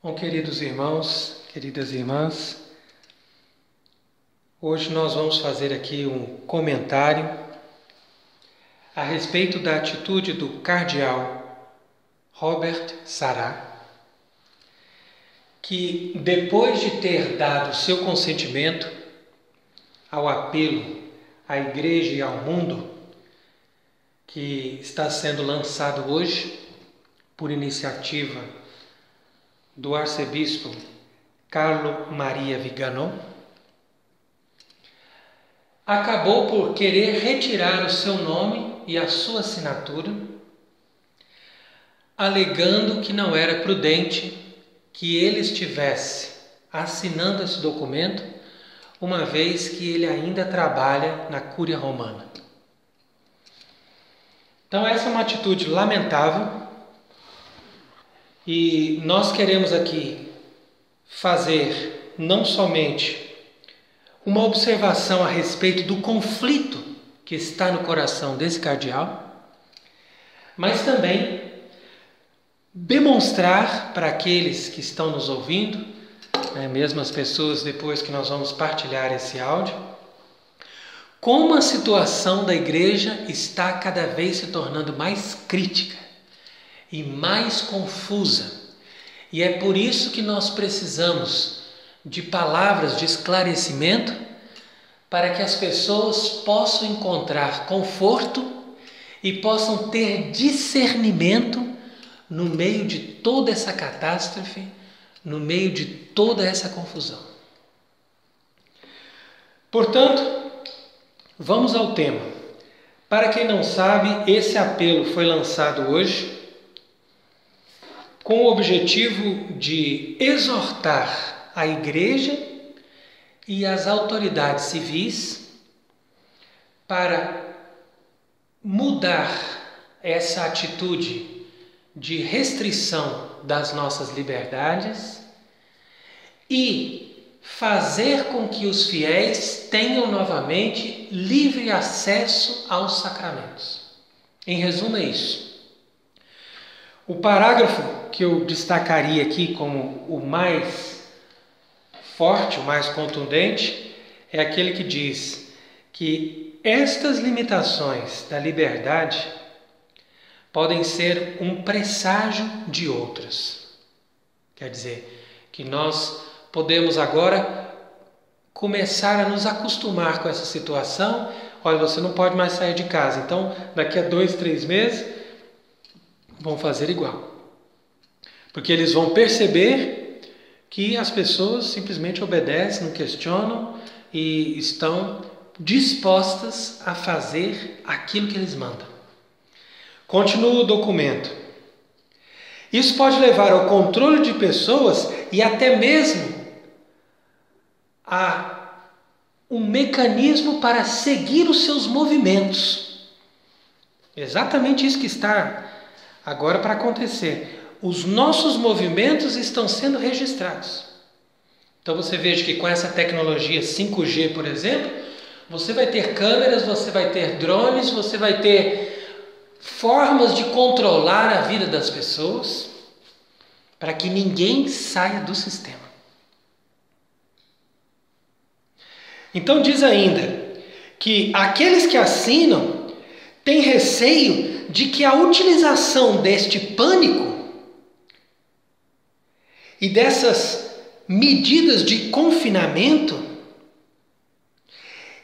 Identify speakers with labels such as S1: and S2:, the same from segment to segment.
S1: Bom, queridos irmãos, queridas irmãs, hoje nós vamos fazer aqui um comentário a respeito da atitude do cardeal Robert Sarah, que depois de ter dado seu consentimento ao apelo à Igreja e ao mundo, que está sendo lançado hoje por iniciativa do arcebispo Carlo Maria Viganò, acabou por querer retirar o seu nome e a sua assinatura, alegando que não era prudente que ele estivesse assinando esse documento, uma vez que ele ainda trabalha na Cúria Romana. Então essa é uma atitude lamentável, e nós queremos aqui fazer não somente uma observação a respeito do conflito que está no coração desse cardeal, mas também demonstrar para aqueles que estão nos ouvindo, mesmo as pessoas depois que nós vamos partilhar esse áudio, como a situação da igreja está cada vez se tornando mais crítica e mais confusa. E é por isso que nós precisamos de palavras de esclarecimento para que as pessoas possam encontrar conforto e possam ter discernimento no meio de toda essa catástrofe, no meio de toda essa confusão. Portanto, vamos ao tema. Para quem não sabe, esse apelo foi lançado hoje com o objetivo de exortar a Igreja e as autoridades civis para mudar essa atitude de restrição das nossas liberdades e fazer com que os fiéis tenham novamente livre acesso aos sacramentos. Em resumo, é isso. O parágrafo que eu destacaria aqui como o mais forte, o mais contundente, é aquele que diz que estas limitações da liberdade podem ser um presságio de outras. Quer dizer, que nós podemos agora começar a nos acostumar com essa situação. Olha, você não pode mais sair de casa, então daqui a 2, 3 meses vão fazer igual. Porque eles vão perceber que as pessoas simplesmente obedecem, não questionam e estão dispostas a fazer aquilo que eles mandam. Continua o documento. Isso pode levar ao controle de pessoas e até mesmo a um mecanismo para seguir os seus movimentos. Exatamente isso que está agora para acontecer. Os nossos movimentos estão sendo registrados. Então você veja que com essa tecnologia 5G, por exemplo, você vai ter câmeras, você vai ter drones, você vai ter formas de controlar a vida das pessoas para que ninguém saia do sistema. Então diz ainda que aqueles que assinam têm receio de que a utilização deste pânico e dessas medidas de confinamento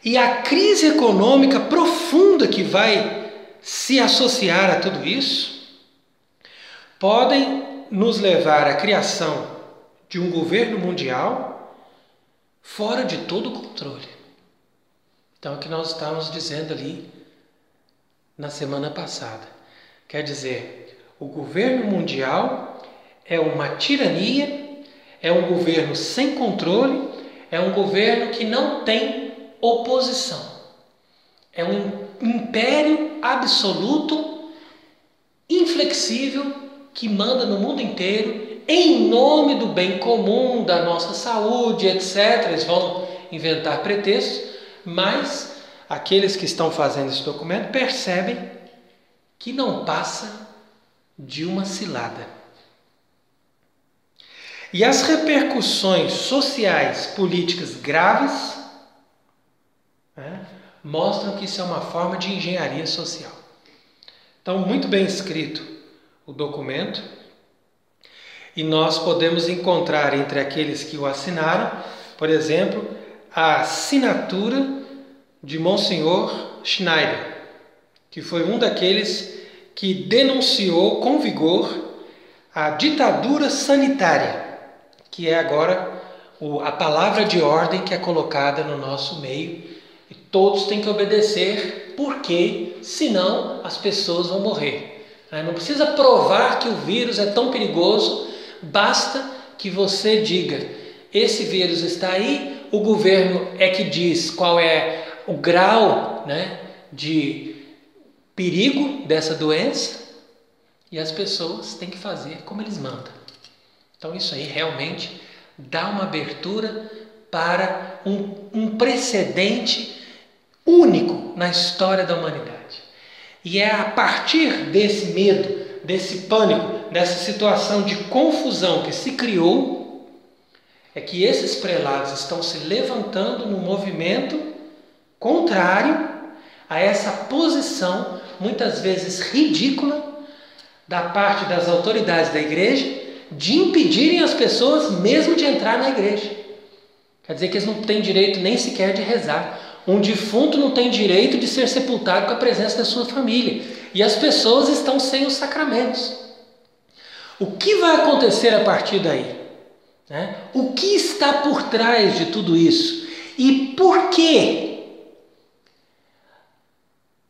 S1: e a crise econômica profunda que vai se associar a tudo isso, podem nos levar à criação de um governo mundial fora de todo controle. Então, é o que nós estávamos dizendo ali na semana passada. Quer dizer, o governo mundial é uma tirania, é um governo sem controle, é um governo que não tem oposição. É um império absoluto, inflexível, que manda no mundo inteiro, em nome do bem comum, da nossa saúde, etc. Eles vão inventar pretextos, mas aqueles que estão fazendo esse documento percebem que não passa de uma cilada. E as repercussões sociais, políticas graves, mostram que isso é uma forma de engenharia social. Então, muito bem escrito o documento, e nós podemos encontrar entre aqueles que o assinaram, por exemplo, a assinatura de Monsenhor Schneider, que foi um daqueles que denunciou com vigor a ditadura sanitária, que é agora a palavra de ordem que é colocada no nosso meio, e todos têm que obedecer, porque senão as pessoas vão morrer. Não precisa provar que o vírus é tão perigoso, basta que você diga: esse vírus está aí, o governo é que diz qual é o grau, de perigo dessa doença, e as pessoas têm que fazer como eles mandam. Então isso aí realmente dá uma abertura para um precedente único na história da humanidade. E é a partir desse medo, desse pânico, dessa situação de confusão que se criou, é que esses prelados estão se levantando num movimento contrário a essa posição, muitas vezes ridícula, da parte das autoridades da igreja, de impedirem as pessoas mesmo de entrar na igreja. Quer dizer que eles não têm direito nem sequer de rezar. Um defunto não tem direito de ser sepultado com a presença da sua família. E as pessoas estão sem os sacramentos. O que vai acontecer a partir daí? O que está por trás de tudo isso? E por que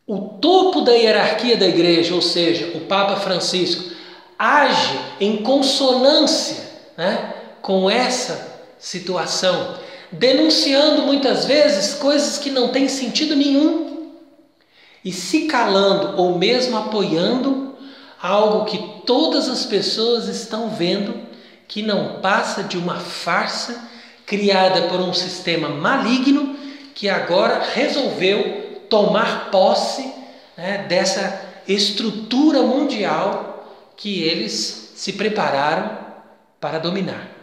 S1: o topo da hierarquia da igreja, ou seja, o Papa Francisco, age em consonância com essa situação, denunciando muitas vezes coisas que não têm sentido nenhum e se calando ou mesmo apoiando algo que todas as pessoas estão vendo que não passa de uma farsa criada por um sistema maligno que agora resolveu tomar posse dessa estrutura mundial que eles se prepararam para dominar.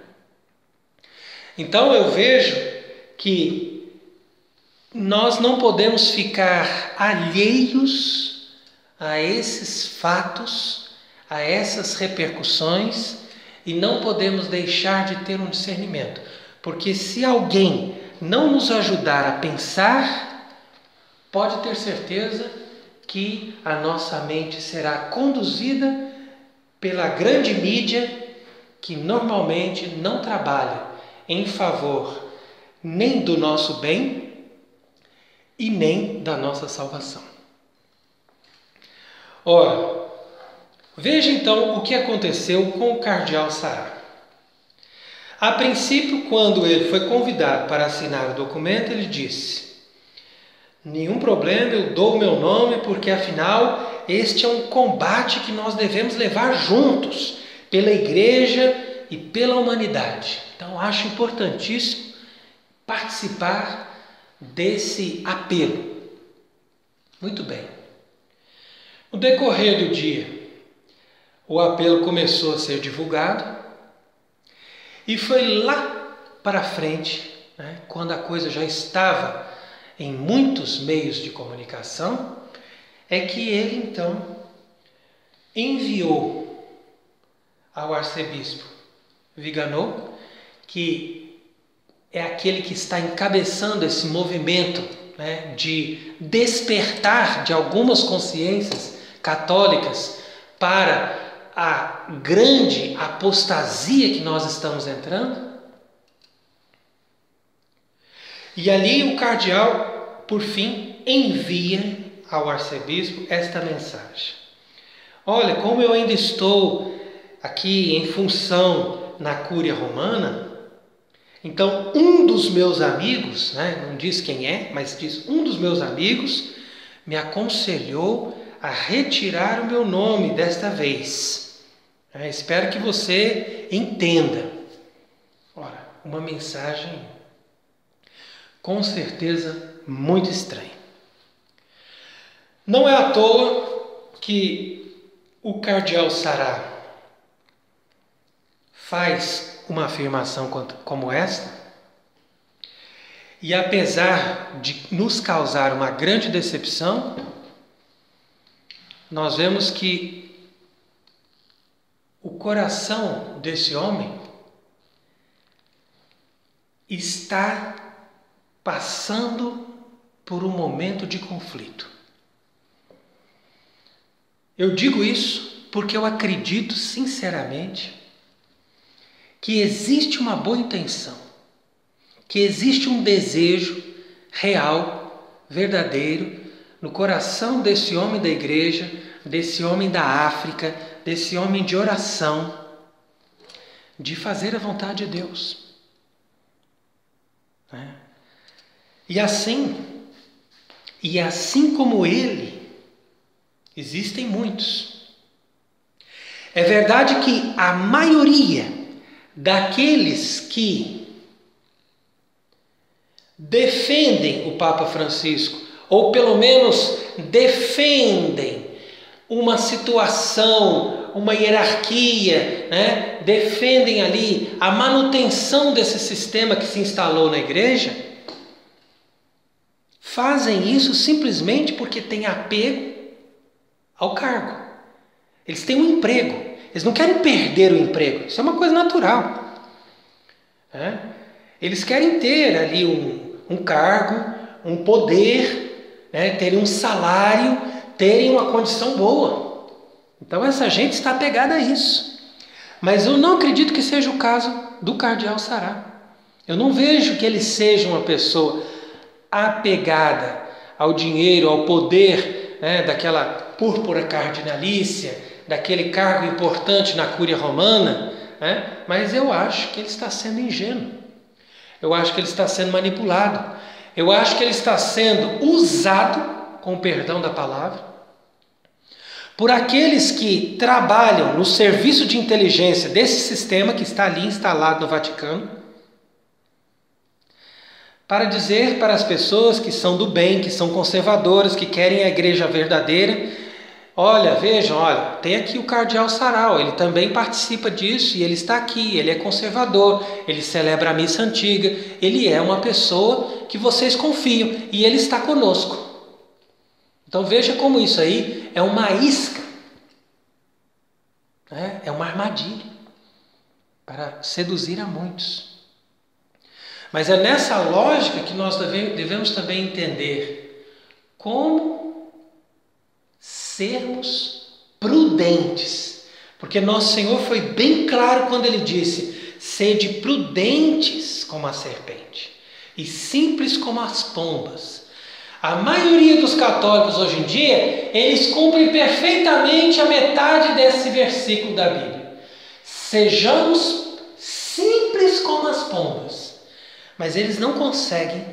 S1: Então eu vejo que nós não podemos ficar alheios a esses fatos, a essas repercussões, e não podemos deixar de ter um discernimento, porque se alguém não nos ajudar a pensar, pode ter certeza que a nossa mente será conduzida pela grande mídia, que normalmente não trabalha em favor nem do nosso bem e nem da nossa salvação. Ora, veja então o que aconteceu com o cardeal Sará. A princípio, quando ele foi convidado para assinar o documento, ele disse: nenhum problema, eu dou o meu nome, porque afinal este é um combate que nós devemos levar juntos, pela igreja e pela humanidade. Então acho importantíssimo participar desse apelo. Muito bem. No decorrer do dia, o apelo começou a ser divulgado e foi lá para frente, quando a coisa já estava em muitos meios de comunicação, é que ele então enviou ao arcebispo Vigano, que é aquele que está encabeçando esse movimento de despertar de algumas consciências católicas para a grande apostasia que nós estamos entrando. E ali o cardeal, por fim, envia ao arcebispo esta mensagem: olha, como eu ainda estou aqui em função na Cúria Romana, então um dos meus amigos, não diz quem é, mas diz um dos meus amigos, me aconselhou a retirar o meu nome desta vez. Espero que você entenda. Ora, uma mensagem com certeza muito estranha. Não é à toa que o cardeal Sará faz uma afirmação como esta, e apesar de nos causar uma grande decepção, nós vemos que o coração desse homem está passando por um momento de conflito. Eu digo isso porque eu acredito sinceramente que existe uma boa intenção, que existe um desejo real, verdadeiro, no coração desse homem da igreja, desse homem da África, desse homem de oração, de fazer a vontade de Deus. E assim como ele, existem muitos. É verdade que a maioria daqueles que defendem o Papa Francisco, ou pelo menos defendem uma situação, uma hierarquia, defendem ali a manutenção desse sistema que se instalou na igreja, fazem isso simplesmente porque têm apego ao cargo. Eles têm um emprego. Eles não querem perder o emprego. Isso é uma coisa natural. Eles querem ter ali um cargo, um poder, terem um salário, terem uma condição boa. Então essa gente está apegada a isso. Mas eu não acredito que seja o caso do cardeal Sará. Eu não vejo que ele seja uma pessoa apegada ao dinheiro, ao poder, daquela púrpura cardinalícia, daquele cargo importante na Cúria Romana, mas eu acho que ele está sendo ingênuo. Eu acho que ele está sendo manipulado. Eu acho que ele está sendo usado, com o perdão da palavra, por aqueles que trabalham no serviço de inteligência desse sistema que está ali instalado no Vaticano, para dizer para as pessoas que são do bem, que são conservadoras, que querem a igreja verdadeira: olha, vejam, tem aqui o cardeal Sará, ele também participa disso e ele está aqui, ele é conservador, ele celebra a missa antiga, ele é uma pessoa que vocês confiam e ele está conosco. Então veja como isso aí é uma isca, é uma armadilha para seduzir a muitos. Mas é nessa lógica que nós devemos também entender como sermos prudentes. Porque nosso Senhor foi bem claro quando Ele disse: sede prudentes como a serpente e simples como as pombas. A maioria dos católicos hoje em dia, eles cumprem perfeitamente a metade desse versículo da Bíblia. Sejamos simples como as pombas. Mas eles não conseguem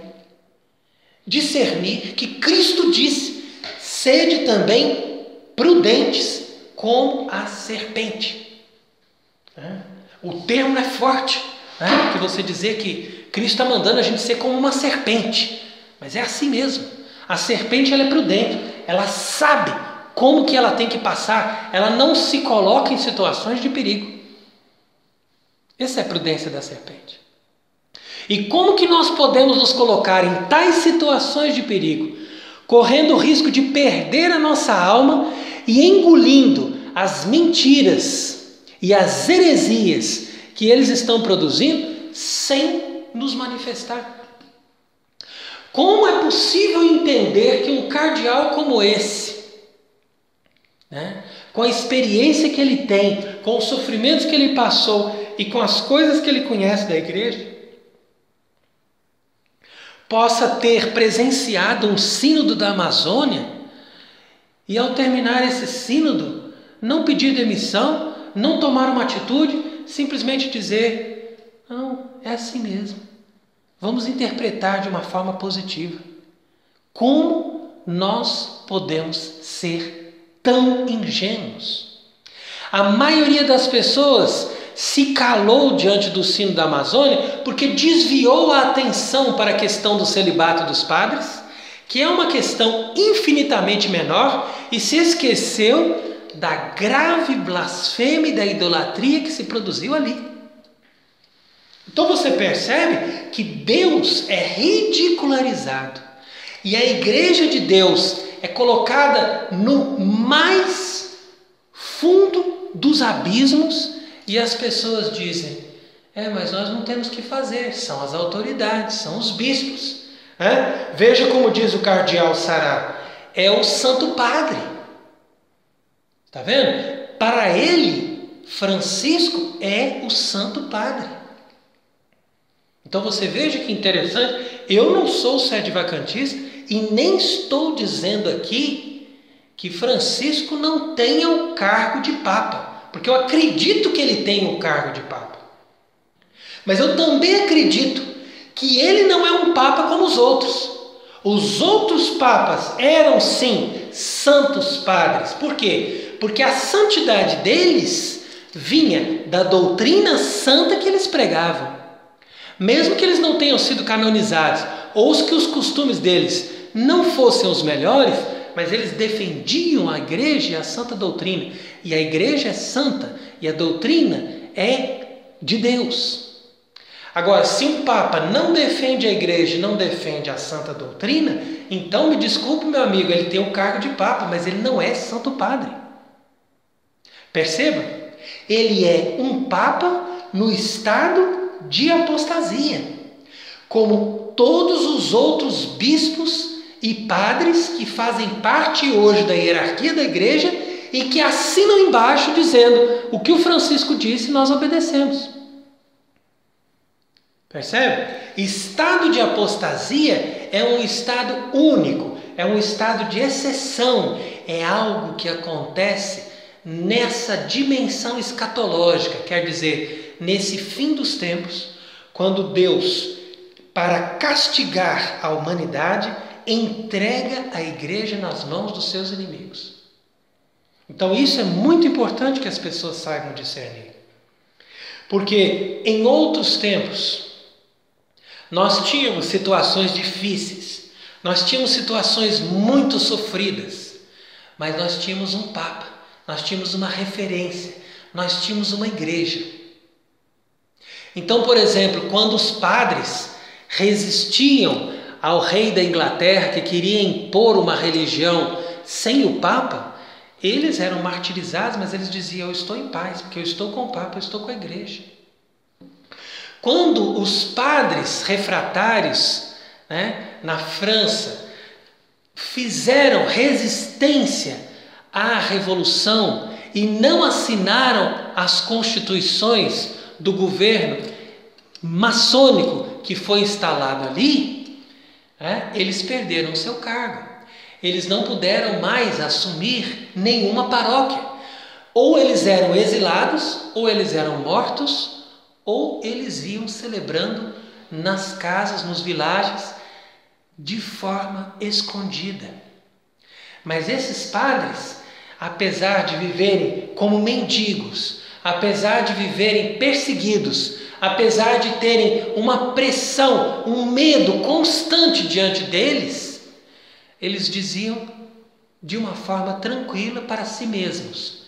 S1: discernir que Cristo disse: sede também prudentes como a serpente. O termo é forte, que você dizer que Cristo está mandando a gente ser como uma serpente. Mas é assim mesmo. A serpente ela é prudente, ela sabe como que ela tem que passar, ela não se coloca em situações de perigo. Essa é a prudência da serpente. E como que nós podemos nos colocar em tais situações de perigo, correndo o risco de perder a nossa alma e engolindo as mentiras e as heresias que eles estão produzindo sem nos manifestar? Como é possível entender que um cardeal como esse, com a experiência que ele tem, com os sofrimentos que ele passou e com as coisas que ele conhece da igreja, possa ter presenciado um sínodo da Amazônia e, ao terminar esse sínodo, não pedir demissão, não tomar uma atitude, simplesmente dizer: não, é assim mesmo, vamos interpretar de uma forma positiva. Como nós podemos ser tão ingênuos? A maioria das pessoas se calou diante do sino da Amazônia porque desviou a atenção para a questão do celibato dos padres, que é uma questão infinitamente menor, e se esqueceu da grave blasfêmia e da idolatria que se produziu ali. Então você percebe que Deus é ridicularizado e a igreja de Deus é colocada no mais fundo dos abismos, e as pessoas dizem: mas nós não temos que fazer, são as autoridades, são os bispos. Veja como diz o cardeal Sará, é o Santo Padre. Está vendo? Para ele, Francisco é o Santo Padre. Então você veja que interessante, eu não sou sedevacantista e nem estou dizendo aqui que Francisco não tenha o cargo de Papa, porque eu acredito que ele tem o cargo de Papa. Mas eu também acredito que ele não é um Papa como os outros. Os outros Papas eram sim santos padres. Por quê? Porque a santidade deles vinha da doutrina santa que eles pregavam. Mesmo que eles não tenham sido canonizados, ou que os costumes deles não fossem os melhores, mas eles defendiam a igreja e a santa doutrina. E a igreja é santa e a doutrina é de Deus. Agora, se um Papa não defende a igreja e não defende a santa doutrina, então me desculpe, meu amigo, ele tem o cargo de Papa, mas ele não é Santo Padre. Perceba? Ele é um Papa no estado de apostasia, como todos os outros bispos e padres que fazem parte hoje da hierarquia da igreja e que assinam embaixo dizendo: o que o Francisco disse, nós obedecemos. Percebe? Estado de apostasia é um estado único, é um estado de exceção, é algo que acontece nessa dimensão escatológica, quer dizer, nesse fim dos tempos, quando Deus, para castigar a humanidade, entrega a igreja nas mãos dos seus inimigos. Então isso é muito importante que as pessoas saibam discernir. Porque em outros tempos, nós tínhamos situações difíceis, nós tínhamos situações muito sofridas, mas nós tínhamos um Papa, nós tínhamos uma referência, nós tínhamos uma igreja. Então, por exemplo, quando os padres resistiam ao rei da Inglaterra, que queria impor uma religião sem o Papa, eles eram martirizados, mas eles diziam: eu estou em paz, porque eu estou com o Papa, eu estou com a igreja. Quando os padres refratários, na França, fizeram resistência à revolução e não assinaram as constituições do governo maçônico que foi instalado ali, eles perderam seu cargo. Eles não puderam mais assumir nenhuma paróquia. Ou eles eram exilados, ou eles eram mortos, ou eles iam celebrando nas casas, nos vilages, de forma escondida. Mas esses padres, apesar de viverem como mendigos, apesar de viverem perseguidos, apesar de terem uma pressão, um medo constante diante deles, eles diziam de uma forma tranquila para si mesmos: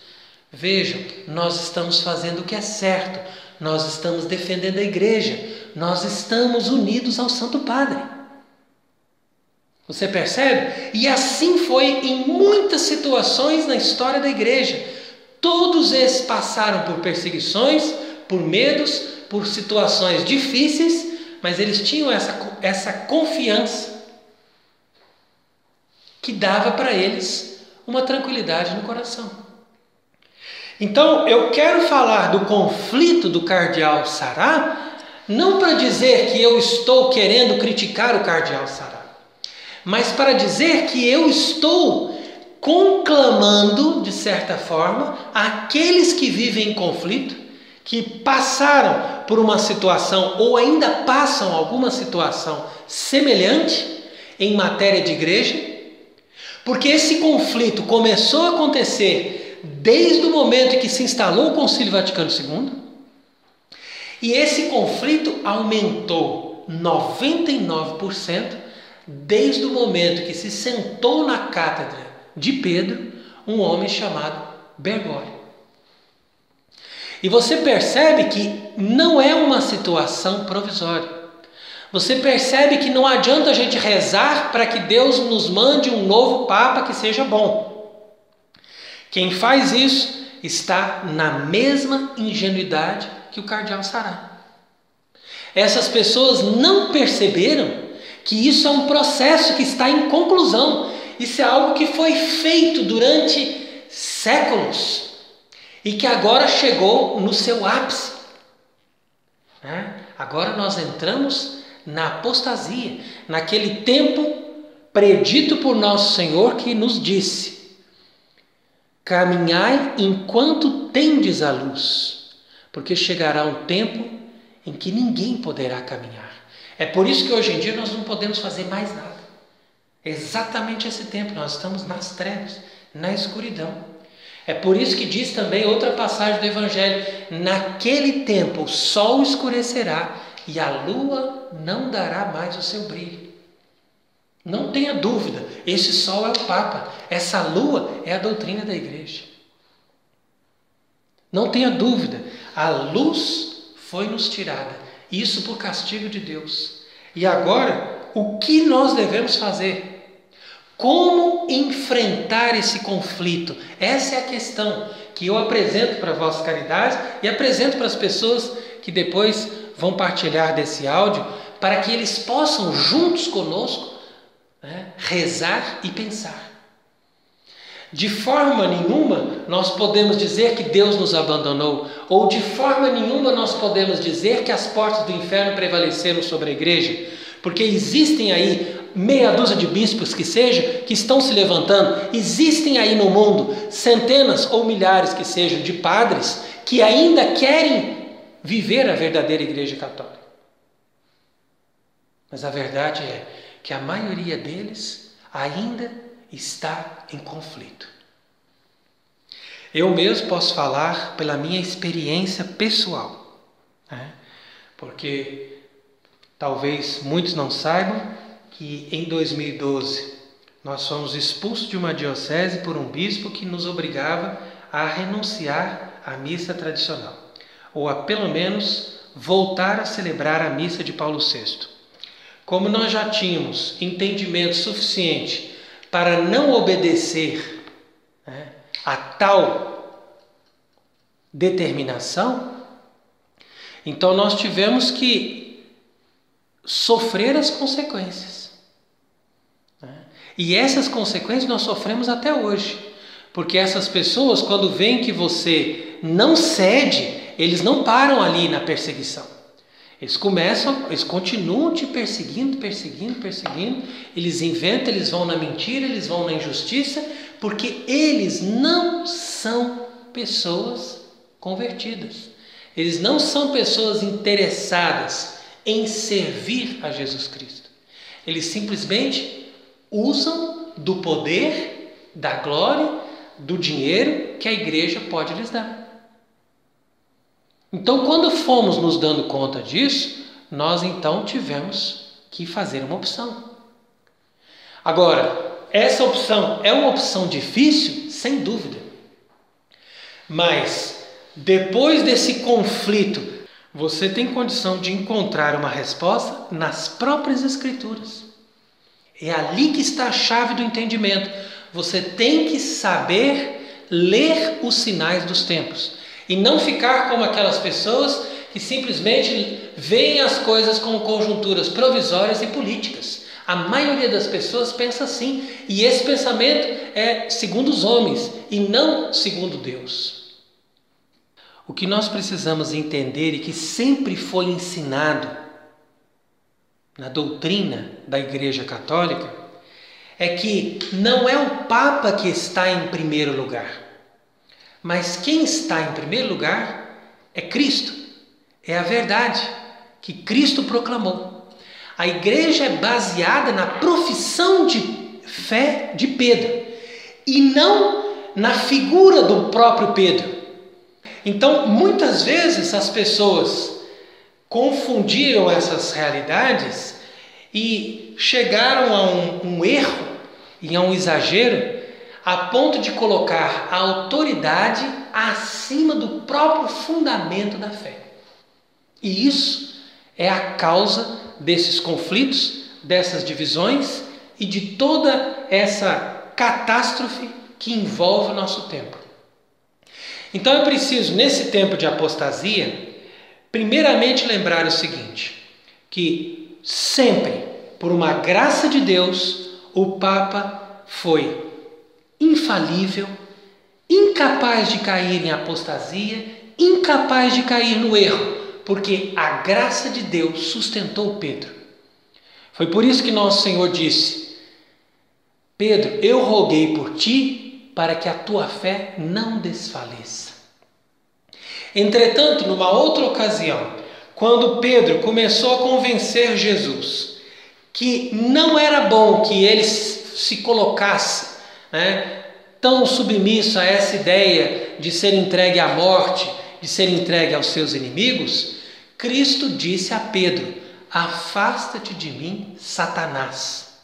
S1: vejam, nós estamos fazendo o que é certo, nós estamos defendendo a igreja, nós estamos unidos ao Santo Padre. Você percebe? E assim foi em muitas situações na história da igreja. Todos esses passaram por perseguições, por medos, por situações difíceis, mas eles tinham essa confiança que dava para eles uma tranquilidade no coração. Então, eu quero falar do conflito do cardeal Sará, não para dizer que eu estou querendo criticar o cardeal Sará, mas para dizer que eu estou conclamando, de certa forma, aqueles que vivem em conflito, que passaram por uma situação ou ainda passam alguma situação semelhante em matéria de igreja, porque esse conflito começou a acontecer desde o momento em que se instalou o Concílio Vaticano II, e esse conflito aumentou 99% desde o momento que se sentou na cátedra de Pedro, um homem chamado Bergoglio. E você percebe que não é uma situação provisória. Você percebe que não adianta a gente rezar para que Deus nos mande um novo Papa que seja bom. Quem faz isso está na mesma ingenuidade que o cardeal Sará. Essas pessoas não perceberam que isso é um processo que está em conclusão. Isso é algo que foi feito durante séculos e que agora chegou no seu ápice. Agora nós entramos na apostasia, naquele tempo predito por nosso Senhor que nos disse: caminhai enquanto tendes a luz, porque chegará um tempo em que ninguém poderá caminhar. É por isso que hoje em dia nós não podemos fazer mais nada. É exatamente esse tempo, nós estamos nas trevas, na escuridão. É por isso que diz também outra passagem do Evangelho: naquele tempo o sol escurecerá e a lua não dará mais o seu brilho. Não tenha dúvida, esse sol é o Papa, essa lua é a doutrina da igreja. Não tenha dúvida, a luz foi nos tirada, isso por castigo de Deus. E agora, o que nós devemos fazer? Como enfrentar esse conflito? Essa é a questão que eu apresento para a vossa caridade e apresento para as pessoas que depois vão partilhar desse áudio, para que eles possam juntos conosco rezar e pensar. De forma nenhuma nós podemos dizer que Deus nos abandonou, ou de forma nenhuma nós podemos dizer que as portas do inferno prevaleceram sobre a igreja, porque existem aí meia dúzia de bispos que estão se levantando, existem aí no mundo centenas ou milhares que sejam de padres que ainda querem viver a verdadeira igreja católica. Mas a verdade é que a maioria deles ainda está em conflito. Eu mesmo posso falar pela minha experiência pessoal, porque talvez muitos não saibam que em 2012 nós fomos expulsos de uma diocese por um bispo que nos obrigava a renunciar à missa tradicional, ou a pelo menos voltar a celebrar a missa de Paulo VI. Como nós já tínhamos entendimento suficiente para não obedecer a tal determinação, então nós tivemos que sofrer as consequências. E essas consequências nós sofremos até hoje, porque essas pessoas, quando veem que você não cede, eles não param ali na perseguição. Eles continuam te perseguindo, eles inventam, eles vão na mentira, eles vão na injustiça, porque eles não são pessoas convertidas. Eles não são pessoas interessadas em servir a Jesus Cristo. Eles simplesmente usam do poder, da glória, do dinheiro que a igreja pode lhes dar. Então, quando fomos nos dando conta disso, nós então tivemos que fazer uma opção. Agora, essa opção é uma opção difícil? Sem dúvida. Mas, depois desse conflito, você tem condição de encontrar uma resposta nas próprias Escrituras. É ali que está a chave do entendimento. Você tem que saber ler os sinais dos tempos. E não ficar como aquelas pessoas que simplesmente veem as coisas como conjunturas provisórias e políticas. A maioria das pessoas pensa assim. E esse pensamento é segundo os homens e não segundo Deus. O que nós precisamos entender e que sempre foi ensinado na doutrina da Igreja Católica é que não é o Papa que está em primeiro lugar. Mas quem está em primeiro lugar é Cristo, é a verdade que Cristo proclamou. A igreja é baseada na profissão de fé de Pedro e não na figura do próprio Pedro. Então, muitas vezes as pessoas confundiram essas realidades e chegaram a um erro e a um exagero a ponto de colocar a autoridade acima do próprio fundamento da fé. E isso é a causa desses conflitos, dessas divisões e de toda essa catástrofe que envolve o nosso tempo. Então é preciso, nesse tempo de apostasia, primeiramente lembrar o seguinte, que sempre, por uma graça de Deus, o Papa foi infalível, incapaz de cair em apostasia, incapaz de cair no erro, porque a graça de Deus sustentou Pedro. Foi por isso que nosso Senhor disse: Pedro, eu roguei por ti para que a tua fé não desfaleça. Entretanto, numa outra ocasião, quando Pedro começou a convencer Jesus que não era bom que ele se colocasse, tão submisso a essa ideia de ser entregue à morte, de ser entregue aos seus inimigos, Cristo disse a Pedro: afasta-te de mim, Satanás.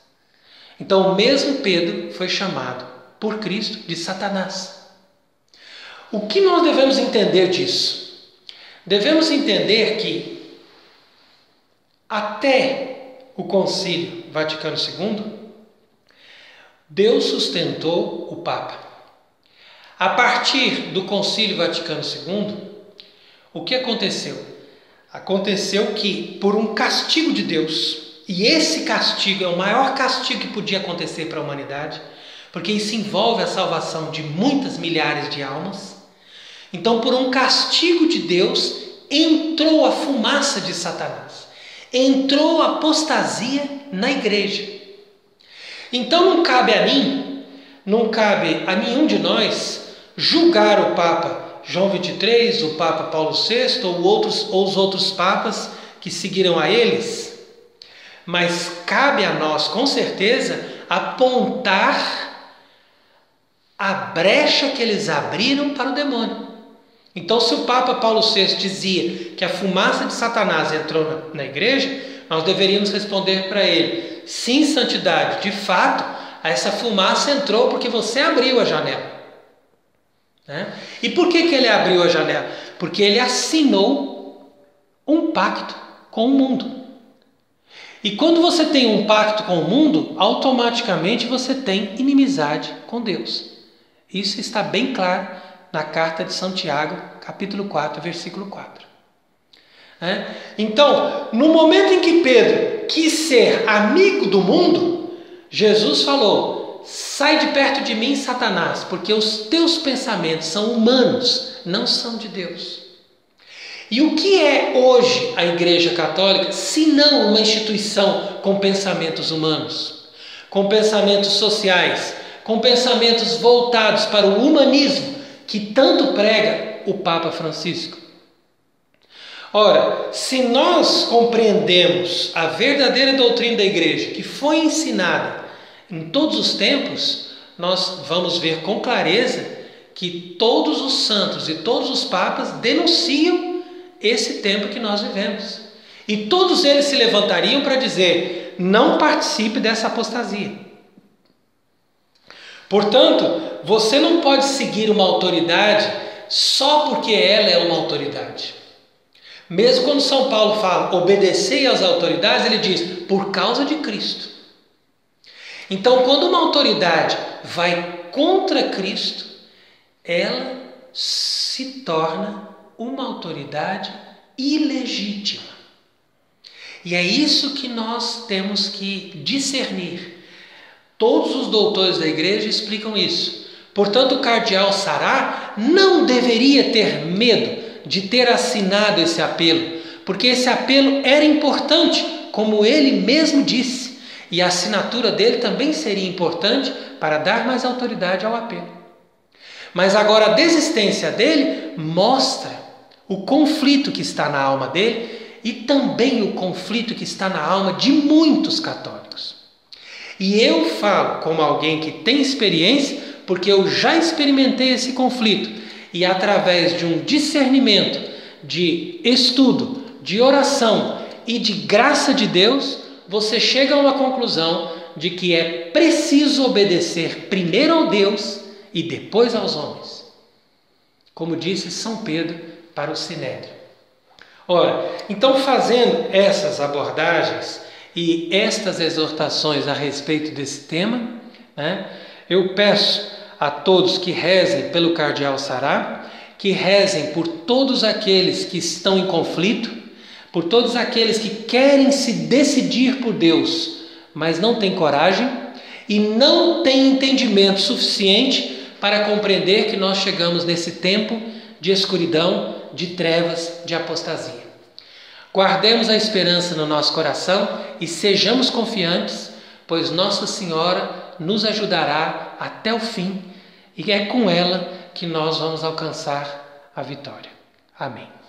S1: Então, o mesmo Pedro foi chamado por Cristo de Satanás. O que nós devemos entender disso? Devemos entender que até o Concílio Vaticano II, Deus sustentou o Papa. A partir do Concílio Vaticano II, o que aconteceu? Aconteceu que, por um castigo de Deus, e esse castigo é o maior castigo que podia acontecer para a humanidade, porque isso envolve a salvação de muitas milhares de almas. Então, por um castigo de Deus, entrou a fumaça de Satanás, entrou a apostasia na igreja. Então não cabe a mim, não cabe a nenhum de nós julgar o Papa João XXIII, o Papa Paulo VI ou os outros papas que seguiram a eles, mas cabe a nós, com certeza, apontar a brecha que eles abriram para o demônio. Então, se o Papa Paulo VI dizia que a fumaça de Satanás entrou na igreja, nós deveríamos responder para ele: sim, santidade, de fato, essa fumaça entrou porque você abriu a janela. E por que ele abriu a janela? Porque ele assinou um pacto com o mundo. E quando você tem um pacto com o mundo, automaticamente você tem inimizade com Deus. Isso está bem claro na carta de Santiago, capítulo 4, versículo 4. Então, no momento em que Pedro quis ser amigo do mundo, Jesus falou: sai de perto de mim, Satanás, porque os teus pensamentos são humanos, não são de Deus. E o que é hoje a Igreja Católica, se não uma instituição com pensamentos humanos, com pensamentos sociais, com pensamentos voltados para o humanismo, que tanto prega o Papa Francisco? Ora, se nós compreendemos a verdadeira doutrina da Igreja, que foi ensinada em todos os tempos, nós vamos ver com clareza que todos os santos e todos os papas denunciam esse tempo que nós vivemos. E todos eles se levantariam para dizer: não participe dessa apostasia. Portanto, você não pode seguir uma autoridade só porque ela é uma autoridade. Mesmo quando São Paulo fala obedecei às autoridades, ele diz por causa de Cristo. Então, quando uma autoridade vai contra Cristo, ela se torna uma autoridade ilegítima. E é isso que nós temos que discernir. Todos os doutores da igreja explicam isso. Portanto, o cardeal Sará não deveria ter medo de ter assinado esse apelo, porque esse apelo era importante, como ele mesmo disse, e a assinatura dele também seria importante para dar mais autoridade ao apelo. Mas agora a desistência dele mostra o conflito que está na alma dele e também o conflito que está na alma de muitos católicos. E eu falo como alguém que tem experiência, porque eu já experimentei esse conflito e através de um discernimento, de estudo, de oração e de graça de Deus, você chega a uma conclusão de que é preciso obedecer primeiro ao Deus e depois aos homens. Como disse São Pedro para o Sinédrio. Ora, então fazendo essas abordagens e estas exortações a respeito desse tema, eu peço a todos que rezem pelo cardeal Sará, que rezem por todos aqueles que estão em conflito, por todos aqueles que querem se decidir por Deus, mas não têm coragem e não têm entendimento suficiente para compreender que nós chegamos nesse tempo de escuridão, de trevas, de apostasia. Guardemos a esperança no nosso coração e sejamos confiantes, pois Nossa Senhora nos ajudará até o fim e é com ela que nós vamos alcançar a vitória. Amém.